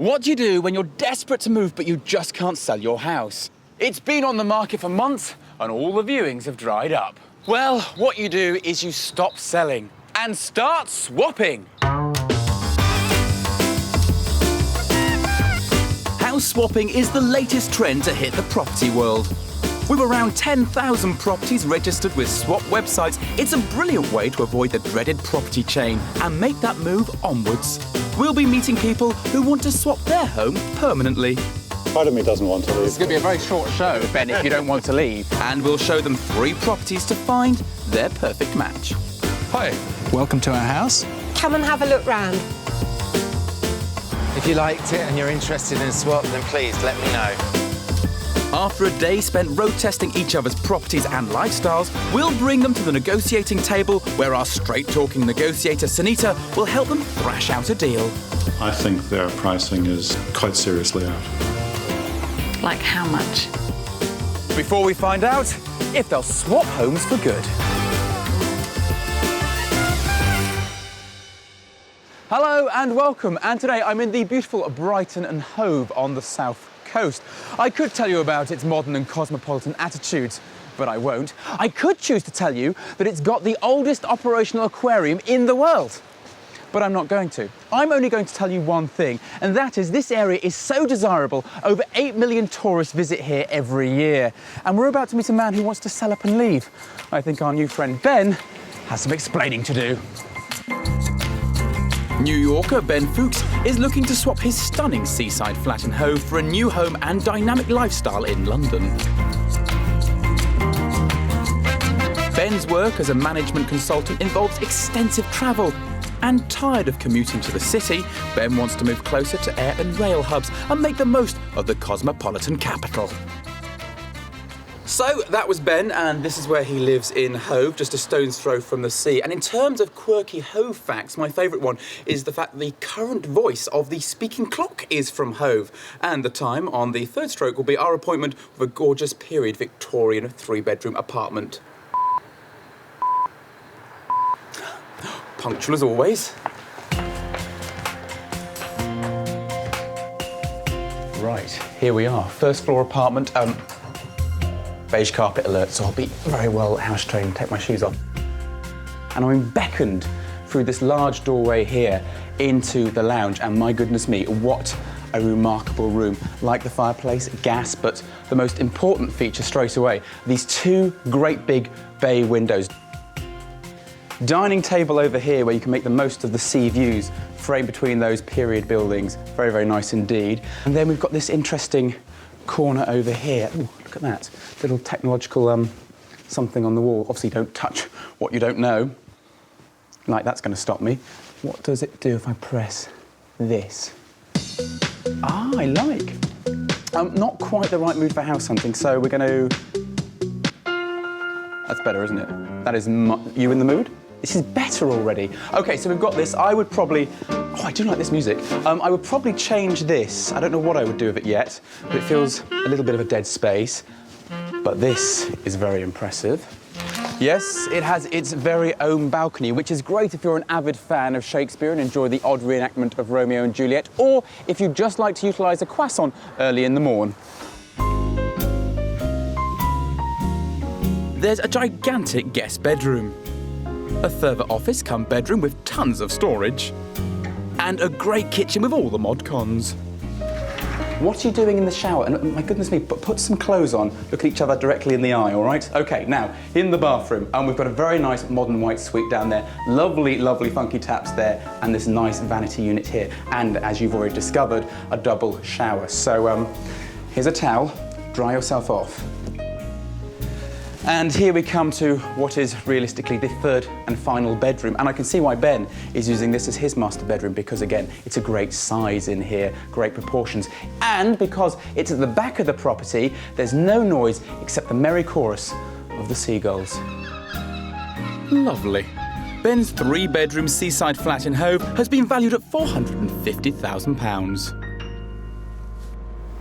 What do you do when you're desperate to move but you just can't sell your house? It's been on the market for months and all the viewings have dried up. Well, what you do is you stop selling and start swapping. House swapping is the latest trend to hit the property world. With around 10,000 properties registered with swap websites, it's a brilliant way to avoid the dreaded property chain and make that move onwards. We'll be meeting people who want to swap their home permanently. Part of me doesn't want to leave. It's going to be a very short show, Ben, if you don't want to leave. And we'll show them 3 properties to find their perfect match. Hi, welcome to our house. Come and have a look round. If you liked it and you're interested in a swap, then please let me know. After a day spent road testing each other's properties and lifestyles, we'll bring them to the negotiating table where our straight-talking negotiator, Sunita, will help them thrash out a deal. I think their pricing is quite seriously out. Like how much? Before we find out if they'll swap homes for good. Hello and welcome, and today I'm in the beautiful Brighton and Hove on the south coast. I could tell you about its modern and cosmopolitan attitudes, but I won't. I could choose to tell you that it's got the oldest operational aquarium in the world, but I'm not going to. I'm only going to tell you one thing, and that is this area is so desirable. Over 8 million tourists visit here every year, and we're about to meet a man who wants to sell up and leave. I think our new friend Ben has some explaining to do. New Yorker Ben Fuchs is looking to swap his stunning seaside flat in Hove for a new home and dynamic lifestyle in London. Ben's work as a management consultant involves extensive travel. And tired of commuting to the city, Ben wants to move closer to air and rail hubs and make the most of the cosmopolitan capital. So that was Ben, and this is where he lives in Hove, just a stone's throw from the sea. And in terms of quirky Hove facts, my favourite one is the fact that the current voice of the speaking clock is from Hove. And the time on the third stroke will be our appointment with a gorgeous period Victorian 3-bedroom apartment. Punctual as always. Right, here we are. First floor apartment. Beige carpet alert, so I'll be very well house trained, take my shoes off. And I'm beckoned through this large doorway here into the lounge, and my goodness me, what a remarkable room. Like the fireplace, gas, but the most important feature straight away, these 2 great big bay windows. Dining table over here where you can make the most of the sea views framed between those period buildings. Very, very nice indeed. And then we've got this interesting corner over here. Ooh, look at that. Little technological something on the wall. Obviously don't touch what you don't know. Like that's going to stop me. What does it do if I press this? Ah, I like. Not quite the right mood for house hunting, so we're going to... That's better, isn't it? That is you in the mood? This is better already. Okay, so we've got this. I would probably... Oh, I do like this music. I would probably change this. I don't know what I would do with it yet, but it feels a little bit of a dead space. But this is very impressive. Yes, it has its very own balcony, which is great if you're an avid fan of Shakespeare and enjoy the odd reenactment of Romeo and Juliet, or if you'd just like to utilise a croissant early in the morn. There's a gigantic guest bedroom, a further office come bedroom with tons of storage, and a great kitchen with all the mod cons. What are you doing in the shower? And my goodness me, put some clothes on, look at each other directly in the eye, all right? Okay, now, in the bathroom, we've got a very nice modern white suite down there, lovely, lovely funky taps there, and this nice vanity unit here, and as you've already discovered, a double shower. So here's a towel, dry yourself off. And here we come to what is realistically the 3rd and final bedroom. And I can see why Ben is using this as his master bedroom, because again, it's a great size in here, great proportions. And because it's at the back of the property, there's no noise except the merry chorus of the seagulls. Lovely. Ben's 3-bedroom seaside flat in Hove has been valued at £450,000.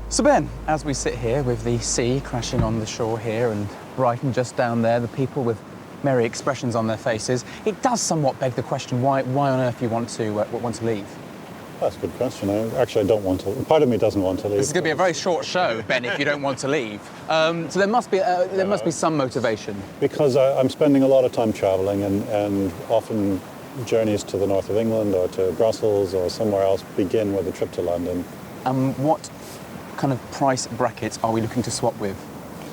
So Ben, as we sit here with the sea crashing on the shore here and Brighton just down there, the people with merry expressions on their faces, it does somewhat beg the question why on earth you want to leave. That's a good question. Actually, I don't want to. Part of me doesn't want to leave. This is going to be a very short show, Ben, if you don't want to leave. So there must be some motivation. Because I'm spending a lot of time travelling, and often journeys to the north of England or to Brussels or somewhere else begin with a trip to London. What kind of price brackets are we looking to swap with?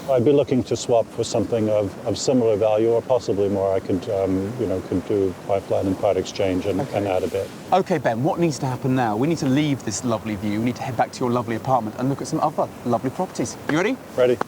I'd be looking to swap for something of similar value, or possibly more. I could, could do part flat and part exchange and add a bit. OK, Ben, what needs to happen now? We need to leave this lovely view. We need to head back to your lovely apartment and look at some other lovely properties. You ready? Ready.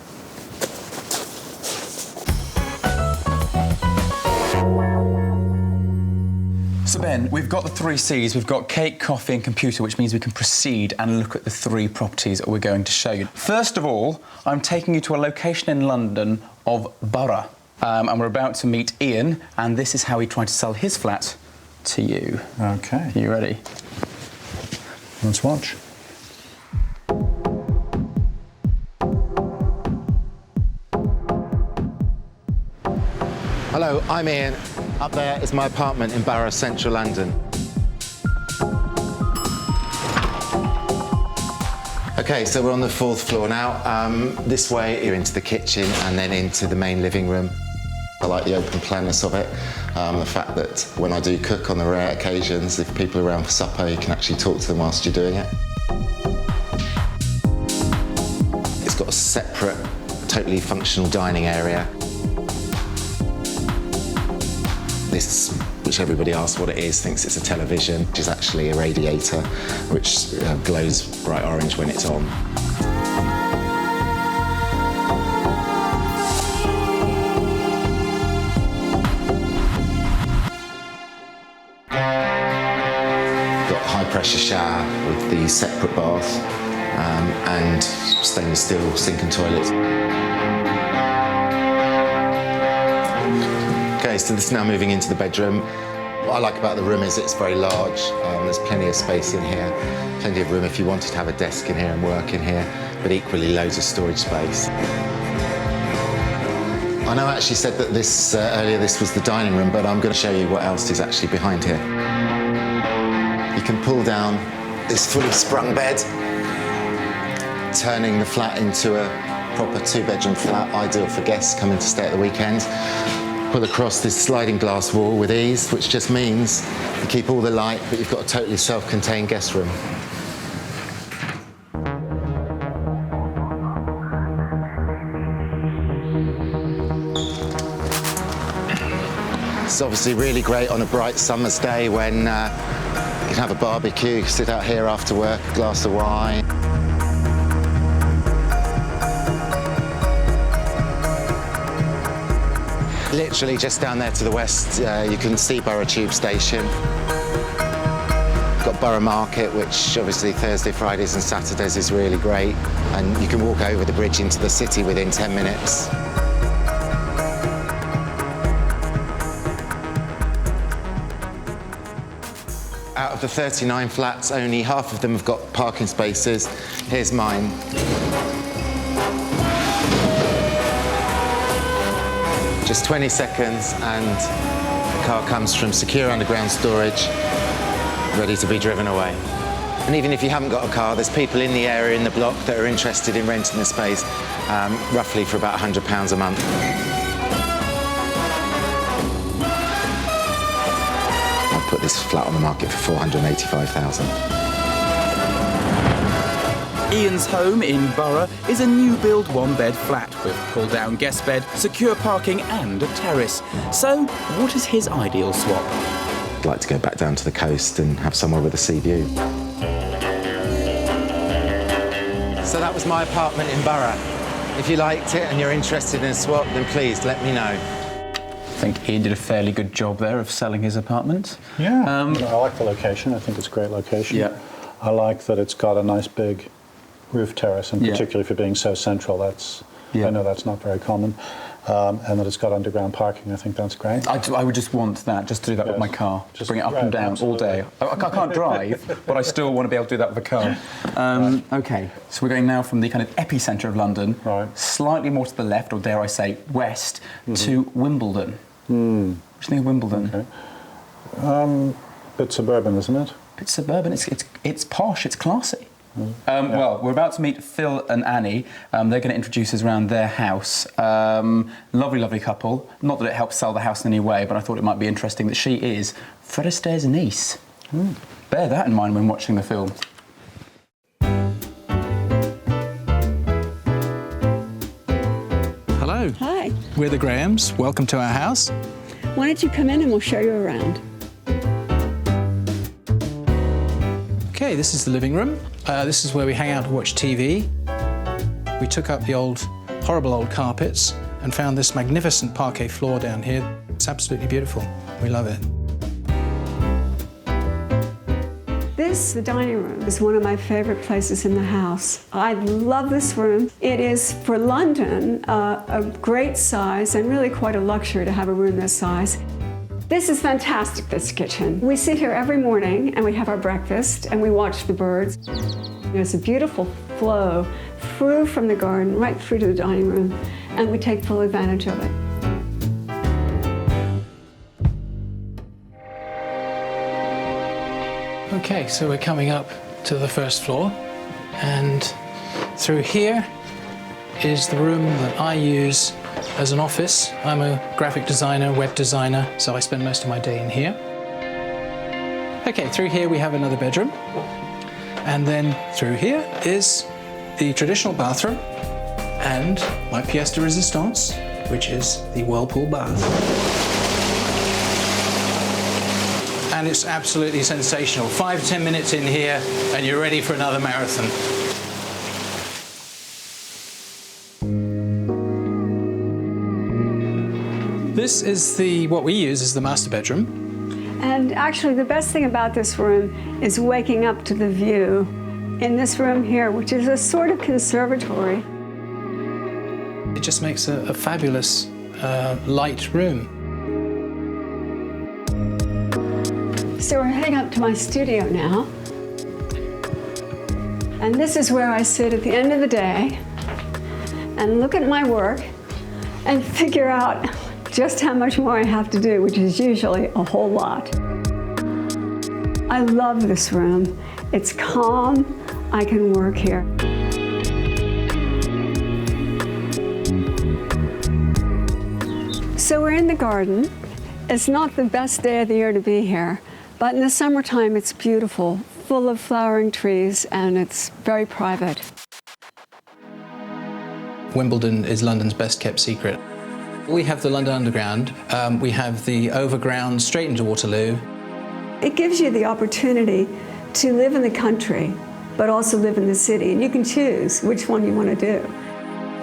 So, Ben, we've got the 3 C's. We've got cake, coffee and computer, which means we can proceed and look at the 3 properties that we're going to show you. First of all, I'm taking you to a location in London of Borough. And we're about to meet Ian, and this is how he tried to sell his flat to you. OK. Are you ready? Let's watch. Hello, I'm Ian. Up there is my apartment in Borough, central London. OK, so we're on the 4th floor now. This way, you're into the kitchen and then into the main living room. I like the open planness of it. The fact that when I do cook on the rare occasions, if people are around for supper, you can actually talk to them whilst you're doing it. It's got a separate, totally functional dining area. This, which everybody asks what it is, thinks it's a television, which is actually a radiator, which glows bright orange when it's on. Got a high-pressure shower with the separate bath and stainless steel sink and toilet. Okay, so this is now moving into the bedroom. What I like about the room is it's very large. There's plenty of space in here, plenty of room if you wanted to have a desk in here and work in here, but equally loads of storage space. I know I actually said that this earlier this was the dining room, but I'm going to show you what else is actually behind here. You can pull down this fully sprung bed, turning the flat into a proper 2-bedroom flat, ideal for guests coming to stay at the weekend. Pull across this sliding glass wall with ease, which just means you keep all the light, but you've got a totally self-contained guest room. It's obviously really great on a bright summer's day when you can have a barbecue, sit out here after work, a glass of wine. Literally just down there to the west, you can see Borough Tube Station. Got Borough Market, which obviously Thursday, Fridays and Saturdays is really great. And you can walk over the bridge into the city within 10 minutes. Out of the 39 flats, only half of them have got parking spaces. Here's mine. Just 20 seconds and the car comes from secure underground storage, ready to be driven away. And even if you haven't got a car, there's people in the area, in the block, that are interested in renting the space, roughly for about £100 a month. I've put this flat on the market for £485,000. Ian's home in Borough is a new-build 1-bed flat with pull-down guest bed, secure parking and a terrace. So, what is his ideal swap? I'd like to go back down to the coast and have somewhere with a sea view. So that was my apartment in Borough. If you liked it and you're interested in a swap, then please let me know. I think Ian did a fairly good job there of selling his apartment. Yeah, I like the location. I think it's a great location. Yeah. I like that it's got a nice big roof terrace, and particularly for being so central, I know that's not very common. And that it's got underground parking, I think that's great. I would just want that, just to do that with my car. Just bring it up and down all day. I can't drive, but I still want to be able to do that with a car. OK, so we're going now from the kind of epicentre of London, slightly more to the left, or dare I say, west, to Wimbledon. What do you think of Wimbledon? Okay. Bit suburban, isn't it? It's suburban, it's posh, it's classy. Well, we're about to meet Phil and Annie. They're going to introduce us around their house. Lovely, lovely couple. Not that it helps sell the house in any way, but I thought it might be interesting that she is Fred Astaire's niece. Bear that in mind when watching the film. Hello. Hi. We're the Grahams. Welcome to our house. Why don't you come in and we'll show you around? Okay, this is the living room. This is where we hang out and watch TV. We took up the horrible old carpets and found this magnificent parquet floor down here. It's absolutely beautiful. We love it. This, the dining room, is one of my favorite places in the house. I love this room. It is, for London, a great size and really quite a luxury to have a room this size. This is fantastic, this kitchen. We sit here every morning and we have our breakfast and we watch the birds. There's a beautiful flow through from the garden right through to the dining room, and we take full advantage of it. Okay, so we're coming up to the first floor, and through here is the room that I use as an office. I'm a graphic designer, web designer, so I spend most of my day in here. Okay, through here we have another bedroom, and then through here is the traditional bathroom and my pièce de résistance, which is the whirlpool bath. And it's absolutely sensational. 5-10 minutes in here and you're ready for another marathon. This is what we use as the master bedroom. And actually the best thing about this room is waking up to the view in this room here, which is a sort of conservatory. It just makes a fabulous light room. So we're heading up to my studio now. And this is where I sit at the end of the day and look at my work and figure out just how much more I have to do, which is usually a whole lot. I love this room. It's calm. I can work here. So we're in the garden. It's not the best day of the year to be here, but in the summertime it's beautiful, full of flowering trees, and it's very private. Wimbledon is London's best kept secret. We have the London Underground, we have the overground straight into Waterloo. It gives you the opportunity to live in the country, but also live in the city, and you can choose which one you want to do.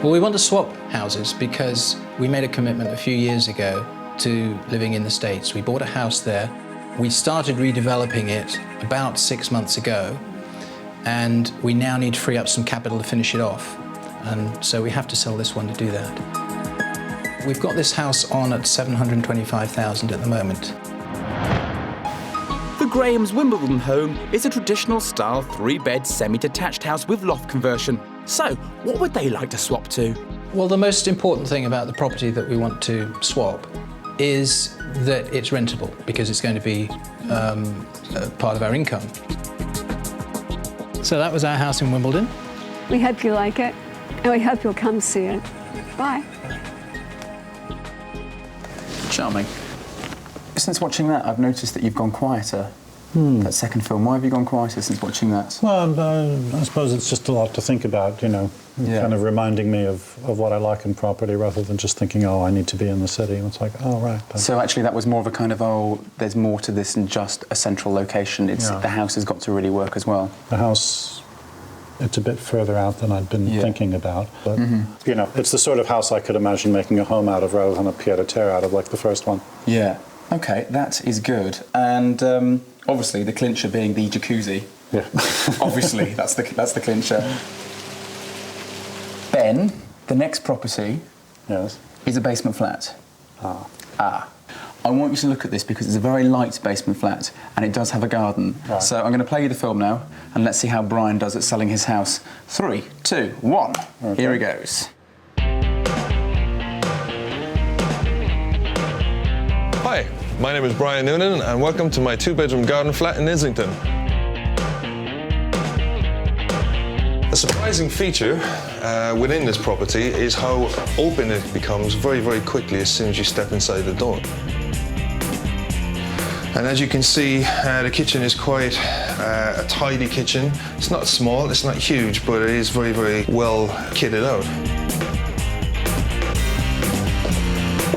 Well, we want to swap houses because we made a commitment a few years ago to living in the States. We bought a house there. We started redeveloping it about 6 months ago, and we now need to free up some capital to finish it off. And so we have to sell this one to do that. We've got this house on at $725,000 at the moment. The Grahams' Wimbledon home is a traditional style 3-bed semi-detached house with loft conversion. So, what would they like to swap to? Well, the most important thing about the property that we want to swap is that it's rentable, because it's going to be a part of our income. So that was our house in Wimbledon. We hope you like it, and we hope you'll come see it. Bye. Charming. Since watching that, I've noticed that you've gone quieter. That second film, why have you gone quieter since watching that? Well, I suppose it's just a lot to think about, you know, kind of reminding me of what I like in property rather than just thinking, oh, I need to be in the city. And it's like, oh, right. So actually that was more of a kind of, oh, there's more to this than just a central location. It's the house has got to really work as well. The house, it's a bit further out than I'd been thinking about. But, you know, it's the sort of house I could imagine making a home out of rather than a pied-à-terre out of, like the first one. Yeah. Okay, that is good. And obviously the clincher being the jacuzzi. Yeah. Obviously, that's the clincher. Ben, the next property is a basement flat. I want you to look at this because it's a very light basement flat and it does have a garden. Right. So I'm going to play you the film now and let's see how Brian does at selling his house. 3, 2, 1. Okay. Here he goes. Hi, my name is Brian Noonan and welcome to my 2-bedroom garden flat in Islington. A surprising feature within this property is how open it becomes very, very quickly as soon as you step inside the door. And as you can see, the kitchen is quite a tidy kitchen. It's not small, it's not huge, but it is very, very well kitted out.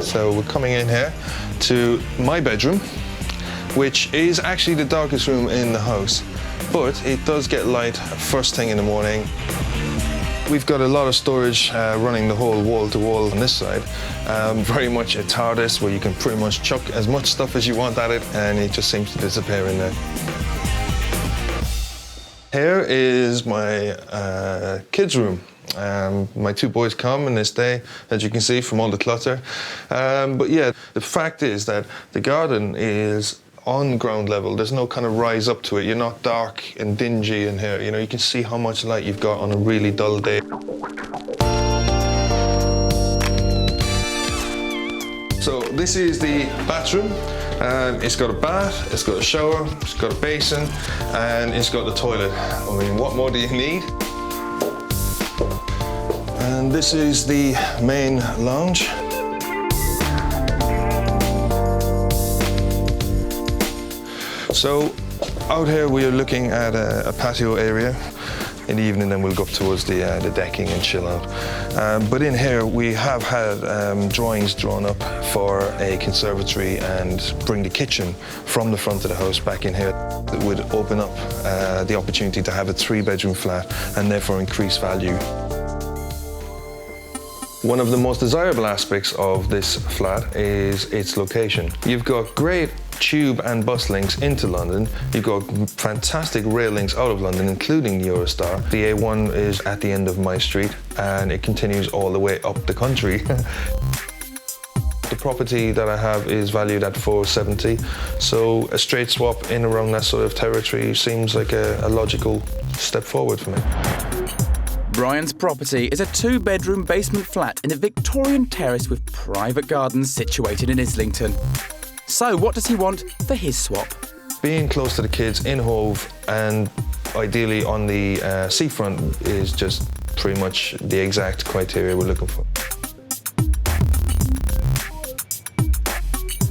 So we're coming in here to my bedroom, which is actually the darkest room in the house. But it does get light first thing in the morning. We've got a lot of storage running the whole wall to wall on this side. Very much a TARDIS where you can pretty much chuck as much stuff as you want at it and it just seems to disappear in there. Here is my kids' room. My two boys come and they stay, as you can see, from all the clutter. But yeah, the fact is that the garden is on ground level. There's no kind of rise up to it. You're not dark and dingy in here. You know, you can see how much light you've got on a really dull day. So this is the bathroom. It's got a bath, it's got a shower, it's got a basin, and it's got the toilet. I mean, what more do you need? And this is the main lounge. So out here we are looking at a patio area. In the evening then we'll go up towards the decking and chill out. But in here we have had drawings drawn up for a conservatory and bring the kitchen from the front of the house back in here. It would open up the opportunity to have a 3-bedroom flat and therefore increase value. One of the most desirable aspects of this flat is its location. You've got great tube and bus links into London. You've got fantastic rail links out of London, including the Eurostar. The A1 is at the end of my street and it continues all the way up the country. The property that I have is valued at $470, so a straight swap in around that sort of territory seems like a logical step forward for me. Brian's property is a 2-bedroom basement flat in a Victorian terrace with private gardens situated in Islington. So what does he want for his swap? Being close to the kids in Hove and ideally on the seafront is just pretty much the exact criteria we're looking for.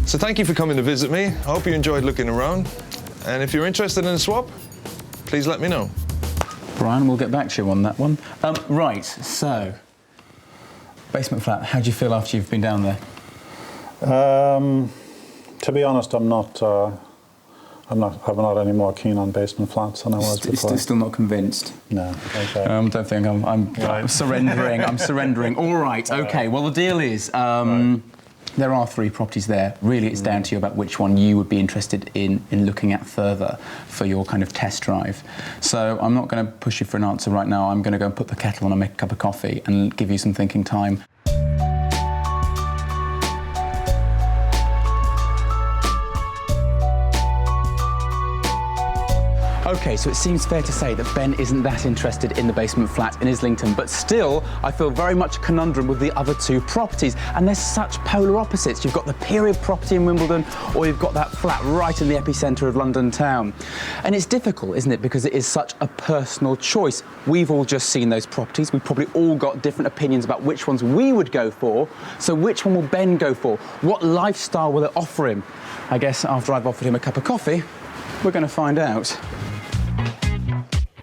So thank you for coming to visit me. I hope you enjoyed looking around. And if you're interested in a swap, please let me know. Brian, we'll get back to you on that one. Right, so, basement flat, how do you feel after you've been down there? To be honest, I'm not any more keen on basement flats than I was before. Still not convinced? No. Okay. Don't think I'm right. surrendering. I'm surrendering. All right. Okay. Well, the deal is there are 3 properties there. Really, it's down to you about which one you would be interested in looking at further for your kind of test drive. So I'm not going to push you for an answer right now. I'm going to go and put the kettle on and make a cup of coffee and give you some thinking time. OK, so it seems fair to say that Ben isn't that interested in the basement flat in Islington, but still, I feel very much a conundrum with the other 2 properties, and they're such polar opposites. You've got the period property in Wimbledon, or you've got that flat right in the epicentre of London town. And it's difficult, isn't it, because it is such a personal choice. We've all just seen those properties. We've probably all got different opinions about which ones we would go for. So which one will Ben go for? What lifestyle will it offer him? I guess after I've offered him a cup of coffee, we're going to find out.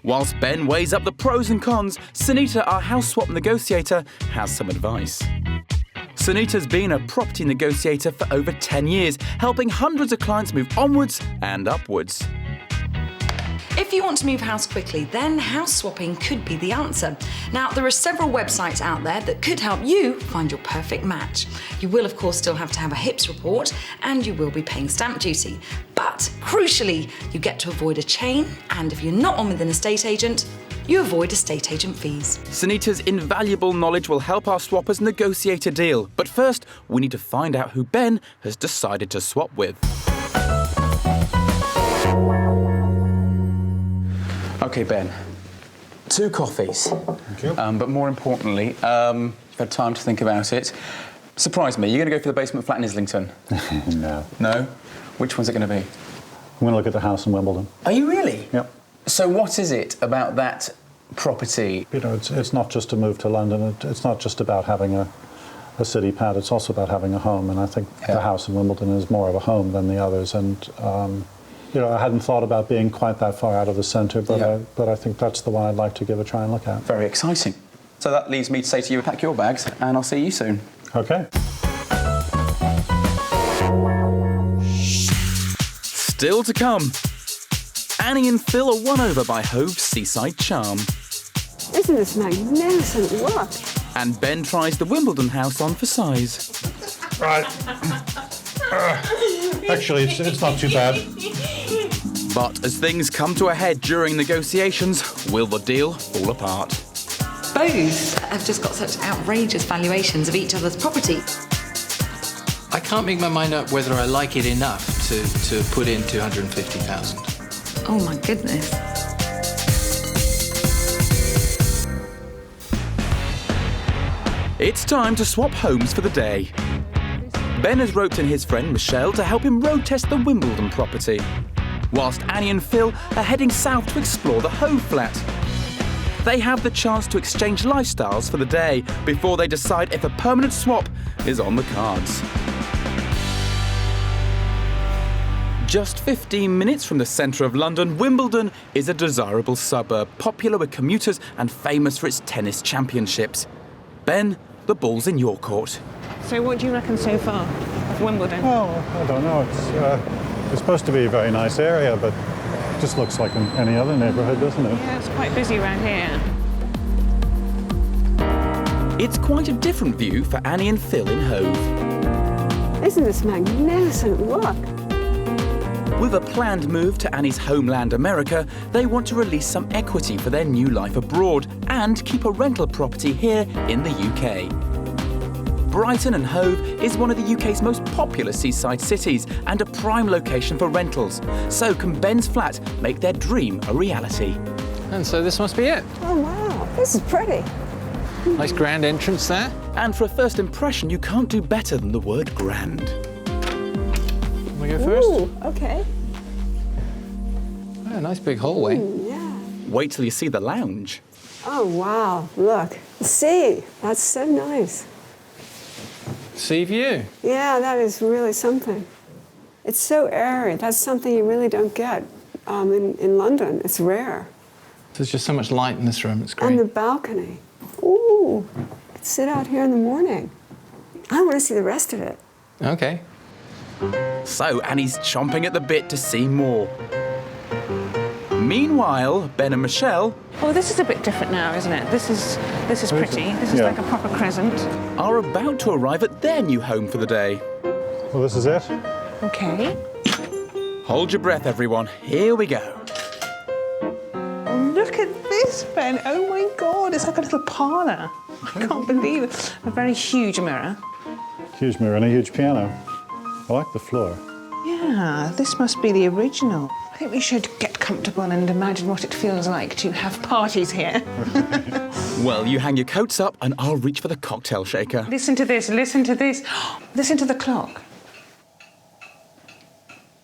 Whilst Ben weighs up the pros and cons, Sunita, our house swap negotiator, has some advice. Sunita's been a property negotiator for over 10 years, helping hundreds of clients move onwards and upwards. If you want to move house quickly, then house swapping could be the answer. Now, there are several websites out there that could help you find your perfect match. You will, of course, still have to have a HIPS report and you will be paying stamp duty. But crucially, you get to avoid a chain, and if you're not on with an estate agent, you avoid estate agent fees. Sunita's invaluable knowledge will help our swappers negotiate a deal. But first, we need to find out who Ben has decided to swap with. OK, Ben, 2 coffees. Thank you. But more importantly, you've had time to think about it. Surprise me, you're going to go for the basement flat in Islington? No. No? Which one's it going to be? I'm going to look at the house in Wimbledon. Are you really? Yep. So what is it about that property. You know, it's not just a move to London. It's not just about having a city pad. It's also about having a home. And I think the house in Wimbledon is more of a home than the others. And you know, I hadn't thought about being quite that far out of the centre, but I think that's the one I'd like to give a try and look at. Very exciting. So that leaves me to say to you, pack your bags, and I'll see you soon. Okay. Still to come. Annie and Phil are won over by Hove's seaside charm. Isn't this magnificent? Look. And Ben tries the Wimbledon house on for size. Right. Actually, it's not too bad. But as things come to a head during negotiations, will the deal fall apart? Both have just got such outrageous valuations of each other's property. I can't make my mind up whether I like it enough to put in 250,000. Oh my goodness. It's time to swap homes for the day. Ben has roped in his friend Michelle to help him road test the Wimbledon property, whilst Annie and Phil are heading south to explore the Hove flat. They have the chance to exchange lifestyles for the day before they decide if a permanent swap is on the cards. Just 15 minutes from the centre of London, Wimbledon is a desirable suburb, popular with commuters and famous for its tennis championships. Ben, the ball's in your court. So what do you reckon so far of Wimbledon? Well, I don't know. It's supposed to be a very nice area, but it just looks like in any other neighbourhood, doesn't it? Yeah, it's quite busy around here. It's quite a different view for Annie and Phil in Hove. Isn't this magnificent? Look. With a planned move to Annie's homeland, America, they want to release some equity for their new life abroad and keep a rental property here in the UK. Brighton and Hove is one of the UK's most popular seaside cities and a prime location for rentals. So can Ben's flat make their dream a reality? And so this must be it. Oh, wow. This is pretty. Nice grand entrance there. And for a first impression, you can't do better than the word grand. We go first? Ooh, okay. Oh, nice big hallway. Yeah. Wait till you see the lounge. Oh, wow. Look. The sea. That's so nice. Sea view. Yeah, that is really something. It's so airy. That's something you really don't get in London. It's rare. There's just so much light in this room. It's great. And the balcony. Ooh. Could sit out here in the morning. I want to see the rest of it. Okay. So Annie's chomping at the bit to see more. Meanwhile, Ben and Michelle Oh, this is a bit different now, isn't it? This is pretty. This is like a proper crescent. are about to arrive at their new home for the day. Well, this is it. Okay. Hold your breath, everyone. Here we go. Oh, look at this, Ben. Oh my God, it's like a little parlour. I can't believe it. A very huge mirror. Huge mirror and a huge piano. I like the floor. Yeah, this must be the original. I think we should get comfortable and imagine what it feels like to have parties here. Well, you hang your coats up and I'll reach for the cocktail shaker. Listen to this, listen to this. Listen to the clock.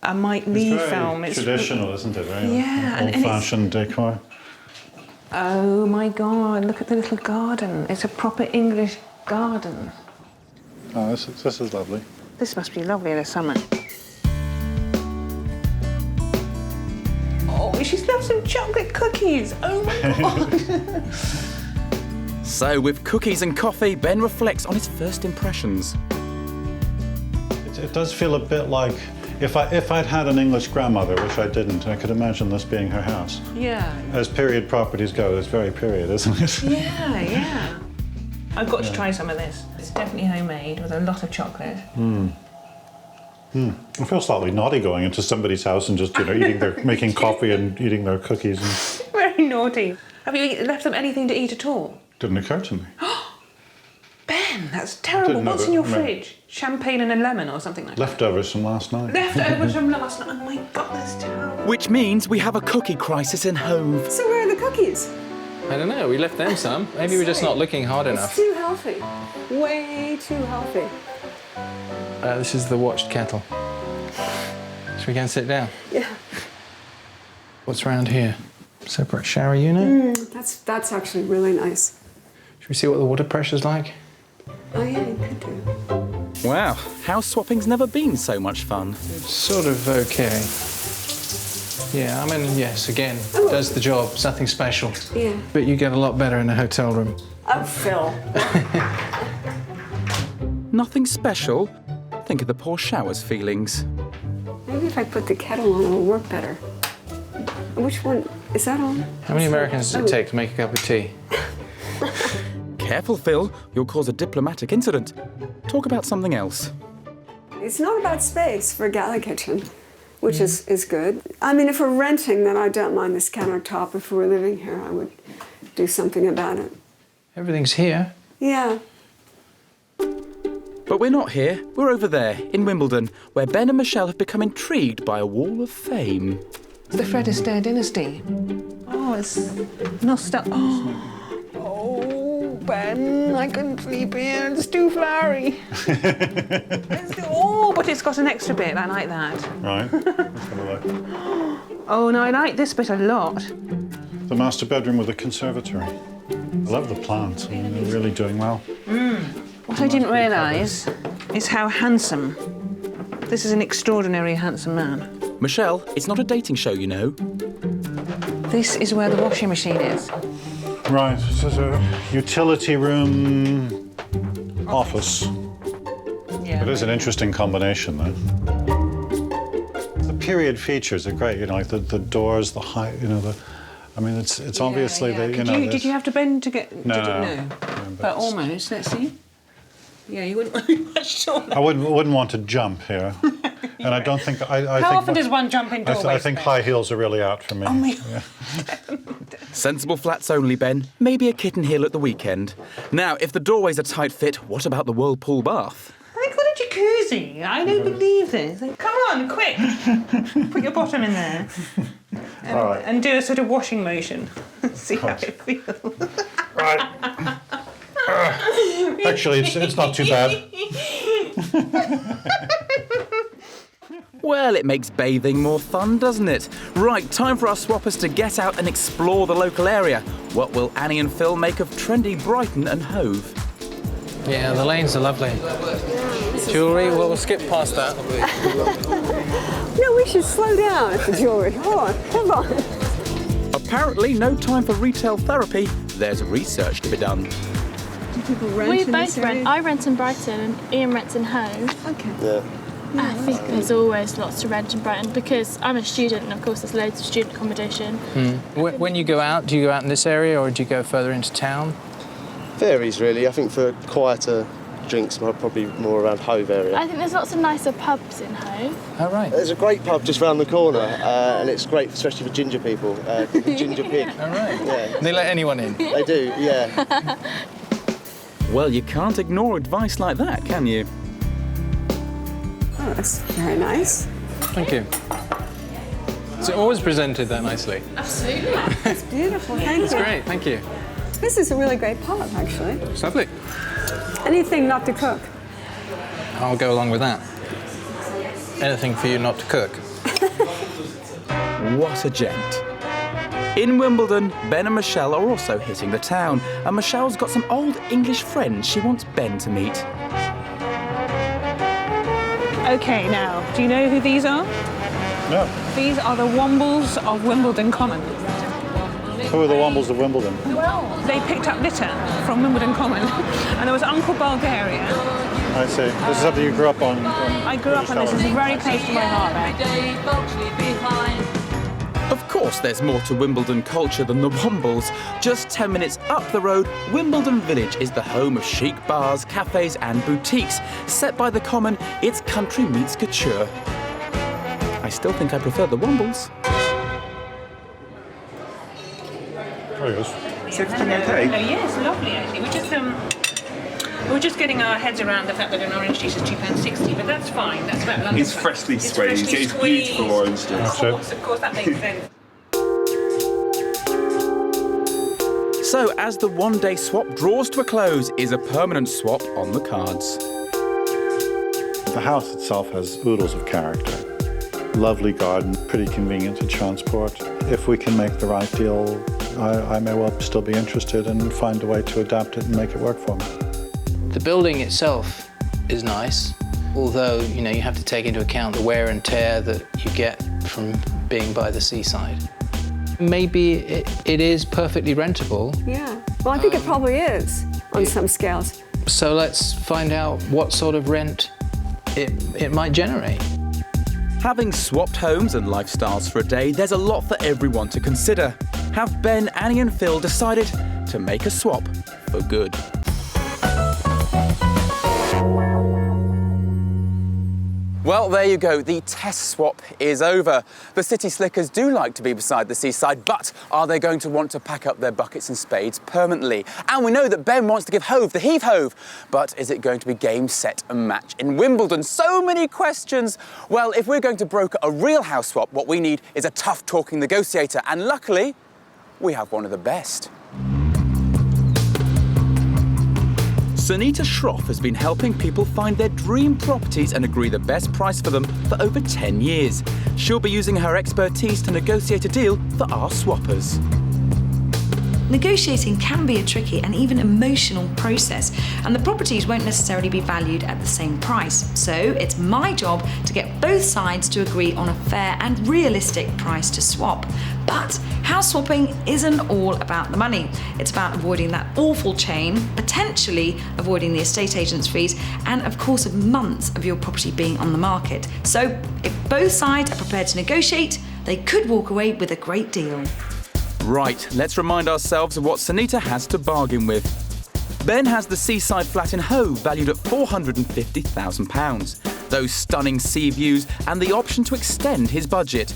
A Mike Lee film. It's traditional, isn't it? Very old-fashioned decor. Oh my God, look at the little garden. It's a proper English garden. Oh, this is lovely. This must be lovely in the summer. Oh, she's left some chocolate cookies. Oh my God. So, with cookies and coffee, Ben reflects on his first impressions. It does feel a bit like if I'd had an English grandmother, which I didn't, I could imagine this being her house. Yeah. As period properties go, it's very period, isn't it? Yeah, yeah. I've got to try some of this. It's definitely homemade with a lot of chocolate. I feel slightly naughty going into somebody's house and just, making coffee and eating their cookies. And... Very naughty. Have you left them anything to eat at all? Didn't occur to me. Ben, that's terrible. What's in your fridge? Champagne and a lemon or something like that? Leftovers from last night. Leftovers from last night. Oh my God, that's terrible. Which means we have a cookie crisis in Hove. So where are the cookies? I don't know. We left them some. Maybe we're just not looking hard It's enough. too healthy. Way too healthy. This is the watched kettle. Should we go and sit down? Yeah. What's around here? Separate shower unit. That's actually really nice. Should we see what the water pressure's like? Oh yeah, you could do. Wow, house swapping's never been so much fun. Sort of okay. Yeah, I mean, yes, again, does the job. It's nothing special. Yeah. But you get a lot better in a hotel room. Oh, Phil. Nothing special? Think of the poor shower's feelings. Maybe if I put the kettle on, it'll work better. Which one? Is that on? How many Americans does it take to make a cup of tea? Careful, Phil. You'll cause a diplomatic incident. Talk about something else. It's not about space for a galley kitchen, which is good. I mean, if we're renting, then I don't mind this countertop. If we were living here, I would do something about it. Everything's here. Yeah. But we're not here. We're over there, in Wimbledon, where Ben and Michelle have become intrigued by a wall of fame. The Fred Astaire dynasty. Oh, it's nostalgic. Oh, Ben, I couldn't sleep here. It's too flowery. But it's got an extra bit. I like that. Right. Let's have a look. Oh, no, I like this bit a lot. The master bedroom with a conservatory. I love the plants. I mean, they're really doing well. What I didn't realise is how handsome. This is an extraordinarily handsome man. Michelle, it's not a dating show, you know. This is where the washing machine is. Right, so there's a utility room, office. Yeah. It is an interesting combination, though. The period features are great, you know, like the doors, the height, you know, I mean, it's obviously the, you know... Did you have to bend to get... No. But almost, let's see. Yeah, you wouldn't really much taller. I wouldn't want to jump here. And I don't think... How often does one jump in doorways? I think high heels are really out for me. Oh, my... Yeah. Sensible flats only, Ben. Maybe a kitten hill at the weekend. Now, if the doorway's a tight fit, what about the whirlpool bath? They've got a jacuzzi. I don't believe this. Come on, quick. Put your bottom in there. All right. And do a sort of washing motion. See how it feels. Right. Actually, it's not too bad. Well, it makes bathing more fun, doesn't it? Right, time for our swappers to get out and explore the local area. What will Annie and Phil make of trendy Brighton and Hove? Yeah, the lanes are lovely. Jewellery, well, we'll skip past that. No, we should slow down at the jewellery. Come on. Apparently, no time for retail therapy. There's research to be done. Do people rent We in both this area? rent. I rent in Brighton and Ian rents in Hove. Okay. Yeah. I think there's always lots to rent in Brighton because I'm a student and of course there's loads of student accommodation. When you go out, do you go out in this area or do you go further into town? Varies really. I think for quieter drinks, probably more around Hove area. I think there's lots of nicer pubs in Hove. Oh, right. There's a great pub just round the corner, and it's great, especially for ginger people. Called the Ginger Pig. All right. Yeah. They let anyone in? They do, yeah. Well, you can't ignore advice like that, can you? Oh, that's very nice. Thank you. Is it always presented that nicely? Absolutely. It's beautiful. Thank you. It's great, thank you. This is a really great pub, actually. It's lovely. Anything not to cook. I'll go along with that. Anything for you not to cook. What a gent. In Wimbledon, Ben and Michelle are also hitting the town, and Michelle's got some old English friends she wants Ben to meet. OK, now, do you know who these are? No. These are the Wombles of Wimbledon Common. Who are the Wombles of Wimbledon? They picked up litter from Wimbledon Common, and there was Uncle Bulgaria. I see. This is something you grew up on. I grew up on this. It's very close to my heart. Of course, there's more to Wimbledon culture than the Wombles. Just 10 minutes up the road, Wimbledon Village is the home of chic bars, cafes and boutiques. Set by the Common, it's country meets couture. I still think I prefer the Wombles. There he is. Is everything okay? No, yes, lovely actually. We're just getting our heads around the fact that an orange juice is £2.60, but that's fine. That's about London. It's freshly squeezed. It's beautiful orange juice. Of course, that makes sense. So, as the one-day swap draws to a close, is a permanent swap on the cards. The house itself has oodles of character. Lovely garden, pretty convenient to transport. if we can make the right deal, I may well still be interested and find a way to adapt it and make it work for me. The building itself is nice, although, you know, you have to take into account the wear and tear that you get from being by the seaside. Maybe it is perfectly rentable. Yeah, well, I think it probably is on some scales. So let's find out what sort of rent it might generate. Having swapped homes and lifestyles for a day, there's a lot for everyone to consider. Have Ben, Annie and Phil decided to make a swap for good? Well, there you go. The test swap is over. The city slickers do like to be beside the seaside, but are they going to want to pack up their buckets and spades permanently? And we know that Ben wants to give Hove the heave-hove, but is it going to be game, set and match in Wimbledon? So many questions. Well, if we're going to broker a real house swap, what we need is a tough-talking negotiator, and luckily, we have one of the best. Sunita Shroff has been helping people find their dream properties and agree the best price for them for over 10 years. She'll be using her expertise to negotiate a deal for our swappers. Negotiating can be a tricky and even emotional process, and the properties won't necessarily be valued at the same price. So it's my job to get both sides to agree on a fair and realistic price to swap. But house swapping isn't all about the money. It's about avoiding that awful chain, potentially avoiding the estate agent's fees, and of course of months of your property being on the market. So if both sides are prepared to negotiate, they could walk away with a great deal. Right, let's remind ourselves of what Sunita has to bargain with. Ben has the seaside flat in Hove valued at £450,000. Those stunning sea views and the option to extend his budget.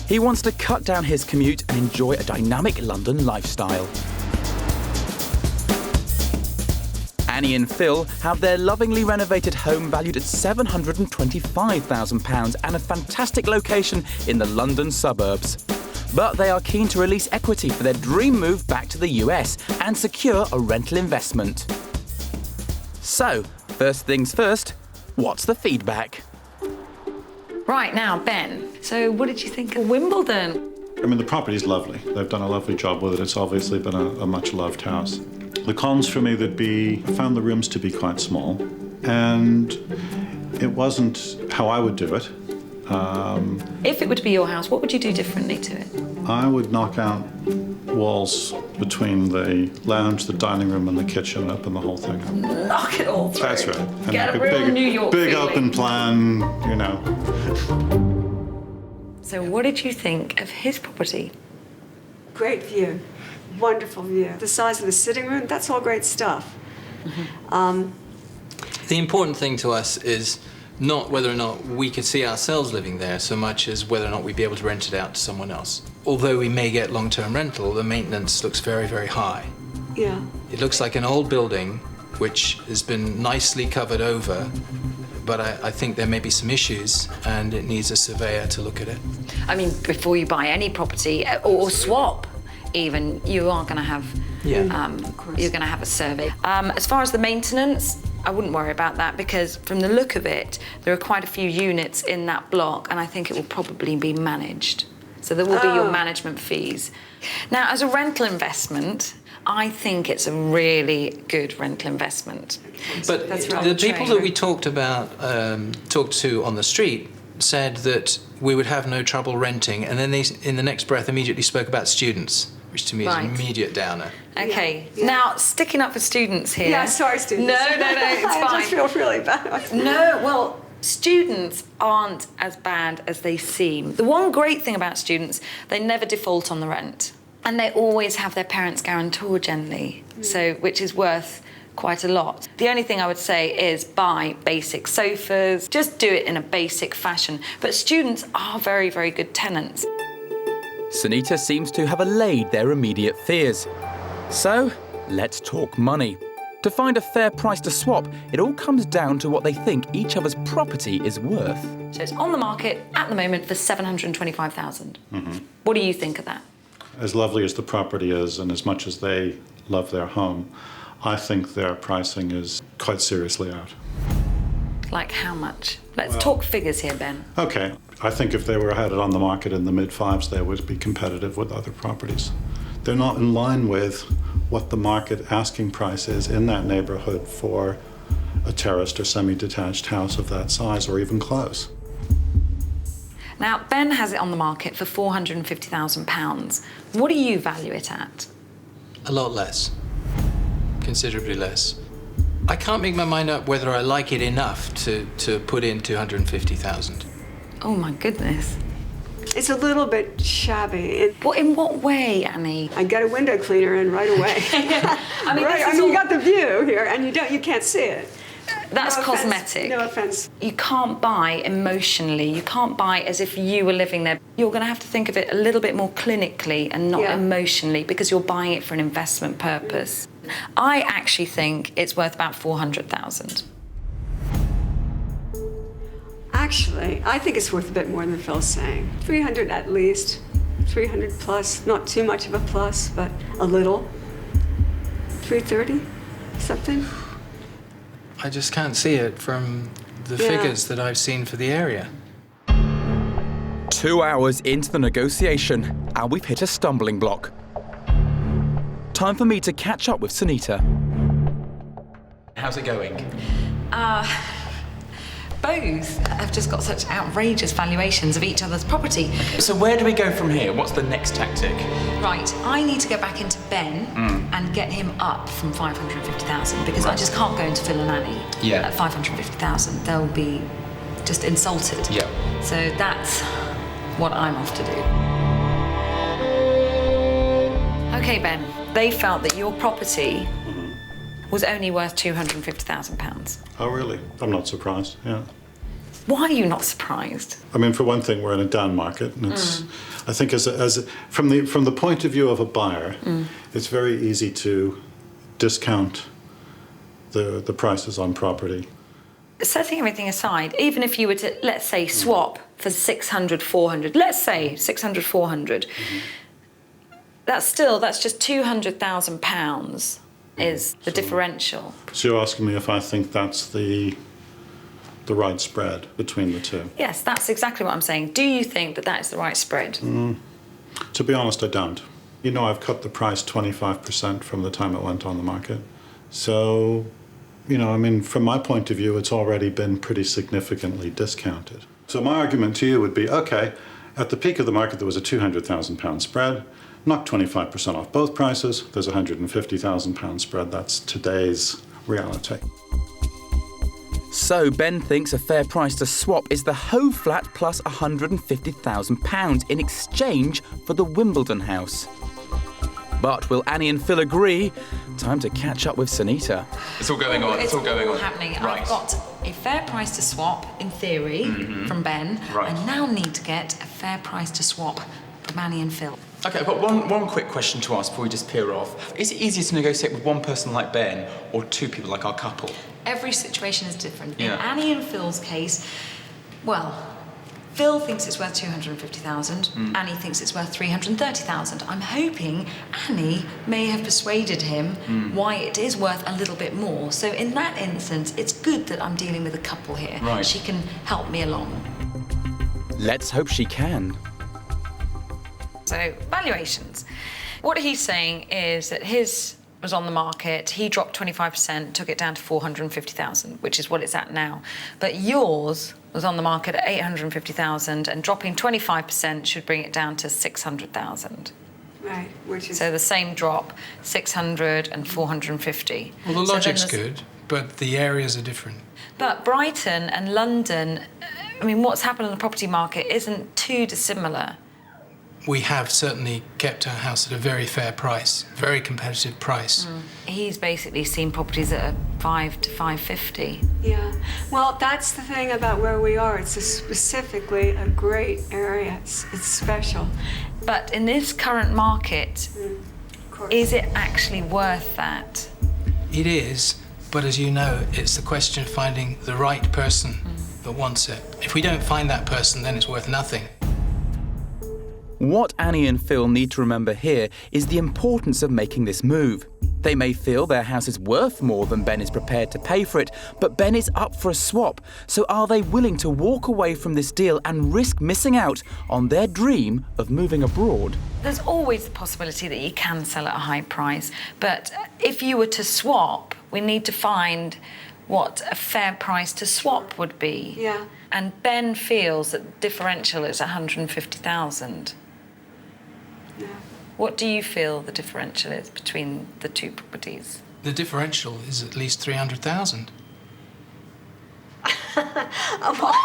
He wants to cut down his commute and enjoy a dynamic London lifestyle. Annie and Phil have their lovingly renovated home valued at £725,000 and a fantastic location in the London suburbs. But they are keen to release equity for their dream move back to the US and secure a rental investment. So, first things first, what's the feedback? Right, now, Ben, so what did you think of Wimbledon? I mean, the property's lovely. They've done a lovely job with it. It's obviously been a much-loved house. The cons for me would be, I found the rooms to be quite small, and it wasn't how I would do it. If it were to be your house, what would you do differently to it? I would knock out walls between the lounge, the dining room and the kitchen and open the whole thing up. Knock it all through. That's right. And Get a make real New York big feeling. open plan, you know. So what did you think of his property? Great view, wonderful view. The size of the sitting room, that's all great stuff. The important thing to us is not whether or not we could see ourselves living there so much as whether or not we'd be able to rent it out to someone else. Although we may get long-term rental, the maintenance looks very, very high. Yeah. It looks like an old building which has been nicely covered over, but I think there may be some issues and it needs a surveyor to look at it. I mean, before you buy any property or swap, even, you are going to have you're going to have a survey. As far as the maintenance, I wouldn't worry about that because from the look of it, there are quite a few units in that block and I think it will probably be managed. So there will be your management fees. Now, as a rental investment, I think it's a really good rental investment. But the people that we talked to on the street said that we would have no trouble renting, and then they, in the next breath, immediately spoke about students, which to me is an immediate downer. Okay, now sticking up for students here. Yeah, sorry, students. No, it's fine. I just feel really bad. No, well, students aren't as bad as they seem. The one great thing about students, they never default on the rent. And they always have their parents' guarantor generally, so which is worth quite a lot. The only thing I would say is buy basic sofas, just do it in a basic fashion. But students are very, very good tenants. Sunita seems to have allayed their immediate fears. So, let's talk money. To find a fair price to swap, it all comes down to what they think each other's property is worth. So it's on the market at the moment for $725,000. What do you think of that? As lovely as the property is and as much as they love their home, I think their pricing is quite seriously out. Like how much? Let's talk figures here, Ben. Okay, I think if they had it on the market in the mid-5s, they would be competitive with other properties. They're not in line with what the market asking price is in that neighborhood for a terraced or semi-detached house of that size, or even close. Now, Ben has it on the market for £450,000. What do you value it at? A lot less. Considerably less. I can't make my mind up whether I like it enough to put in 250,000. Oh my goodness. It's a little bit shabby. In what way, Annie? I got a window cleaner in right away. I mean, right, you got the view here, and you can't see it. That's cosmetic. No offense. You can't buy emotionally. You can't buy as if you were living there. You're going to have to think of it a little bit more clinically and not emotionally, because you're buying it for an investment purpose. I actually think it's worth about 400,000. Actually, I think it's worth a bit more than Phil's saying. 300 at least. 300 plus. Not too much of a plus, but a little. 330, something. I just can't see it from the figures that I've seen for the area. 2 hours into the negotiation, and we've hit a stumbling block. Time for me to catch up with Sunita. How's it going? Both have just got such outrageous valuations of each other's property. So where do we go from here? What's the next tactic? Right, I need to go back into Ben and get him up from 550,000, because I just can't go into Phil and Annie at 550,000. They'll be just insulted. Yeah. So that's what I'm off to do. Okay, Ben, they felt that your property was only worth £250,000. Oh, really? I'm not surprised, yeah. Why are you not surprised? I mean, for one thing, we're in a down market, and it's, I think from the point of view of a buyer, it's very easy to discount the prices on property. Setting everything aside, even if you were to, let's say, swap for 600, 400, let's say 600, 400, that's just £200,000 is the differential. So you're asking me if I think that's the right spread between the two? Yes, that's exactly what I'm saying. Do you think that that is the right spread? To be honest, I don't. You know, I've cut the price 25% from the time it went on the market. So, you know, I mean, from my point of view, it's already been pretty significantly discounted. So my argument to you would be, okay, at the peak of the market, there was a £200,000 spread. Knock 25% off both prices, there's a £150,000 spread. That's today's reality. So Ben thinks a fair price to swap is the Hove flat plus £150,000 in exchange for the Wimbledon house. But will Annie and Phil agree? Time to catch up with Sunita. It's all going on. It's all going on. Happening. Right. I've got a fair price to swap, in theory, from Ben. Right. I now need to get a fair price to swap from Annie and Phil. Okay, I've got one quick question to ask before we disappear off. Is it easier to negotiate with one person like Ben or two people like our couple? Every situation is different. Yeah. In Annie and Phil's case, well, Phil thinks it's worth 250,000. Annie thinks it's worth 330,000. I'm hoping Annie may have persuaded him why it is worth a little bit more. So in that instance, it's good that I'm dealing with a couple here. Right. She can help me along. Let's hope she can. So, valuations. What he's saying is that his was on the market, he dropped 25%, took it down to 450,000, which is what it's at now. But yours was on the market at 850,000, and dropping 25% should bring it down to 600,000. Right, which is... So the same drop, 600 and 450. Well, the logic's good, but the areas are different. But Brighton and London, I mean, what's happened in the property market isn't too dissimilar. We have certainly kept our house at a very fair price, very competitive price. He's basically seen properties at 5 to 550. Yeah, well, that's the thing about where we are. It's specifically a great area. It's special. But in this current market, is it actually worth that? It is, but as you know, it's the question of finding the right person that wants it. If we don't find that person, then it's worth nothing. What Annie and Phil need to remember here is the importance of making this move. They may feel their house is worth more than Ben is prepared to pay for it, but Ben is up for a swap. So are they willing to walk away from this deal and risk missing out on their dream of moving abroad? There's always the possibility that you can sell at a high price, but if you were to swap, we need to find what a fair price to swap would be. Yeah. And Ben feels that the differential is 150,000. Yeah. What do you feel the differential is between the two properties? The differential is at least 300,000. What?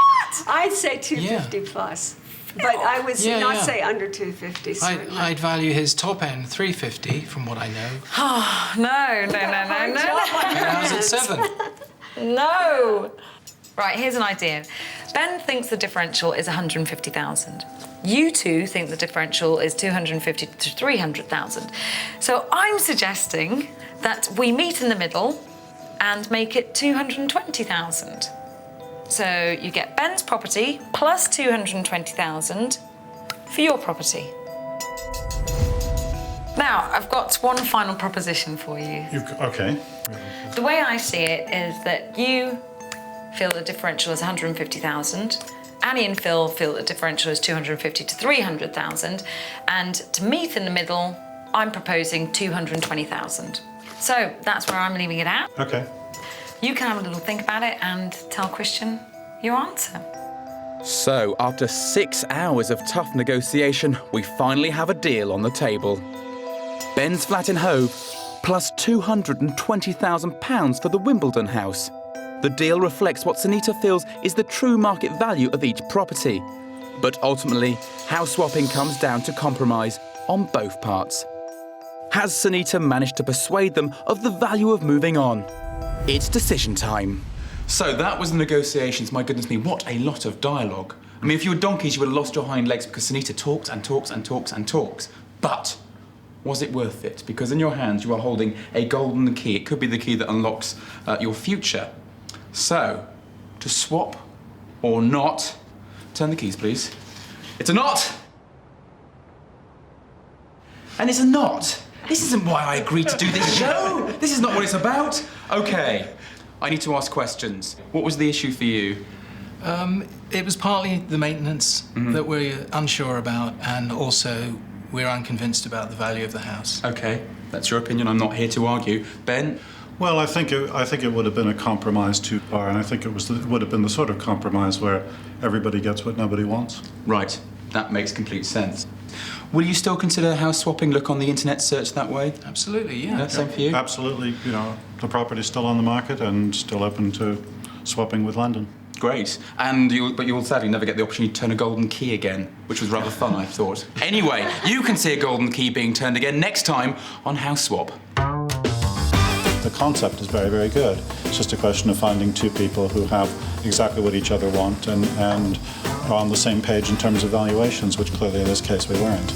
I'd say 250 plus. But I would not say under 250. I'd value his top end 350 from what I know. Oh, no. I was at 7. No. Right, here's an idea. Ben thinks the differential is 150,000. You two think the differential is 250 to 300,000. So I'm suggesting that we meet in the middle and make it 220,000. So you get Ben's property plus 220,000 for your property. Now, I've got one final proposition for you. Okay. The way I see it is that you feel the differential is 150,000. Annie and Phil feel the differential is 250 to 300,000. And to meet in the middle, I'm proposing 220,000. So that's where I'm leaving it at. Okay. You can have a little think about it and tell Christian your answer. So, after 6 hours of tough negotiation, we finally have a deal on the table. Ben's flat in Hove, plus £220,000 for the Wimbledon house. The deal reflects what Sunita feels is the true market value of each property. But ultimately, house swapping comes down to compromise on both parts. Has Sunita managed to persuade them of the value of moving on? It's decision time. So that was the negotiations. My goodness me, what a lot of dialogue. I mean, if you were donkeys, you would have lost your hind legs because Sunita talks and talks and talks and talks. But was it worth it? Because in your hands, you are holding a golden key. It could be the key that unlocks your future. So, to swap or not, turn the keys, please. It's a knot! And it's a knot. This isn't why I agreed to do this show. This is not what it's about. Okay, I need to ask questions. What was the issue for you? It was partly the maintenance that we're unsure about, and also we're unconvinced about the value of the house. Okay, that's your opinion. I'm not here to argue. Ben? Well, I think it would have been a compromise too far, and I think it would have been the sort of compromise where everybody gets what nobody wants. Right, that makes complete sense. Will you still consider house swapping? Look on the internet search that way? Absolutely, yeah. That's same for you? Absolutely. You know, the property's still on the market and still open to swapping with London. Great. But you'll sadly never get the opportunity to turn a golden key again, which was rather fun, I thought. Anyway, you can see a golden key being turned again next time on House Swap. The concept is very, very good. It's just a question of finding two people who have exactly what each other want and are on the same page in terms of valuations, which clearly in this case we weren't.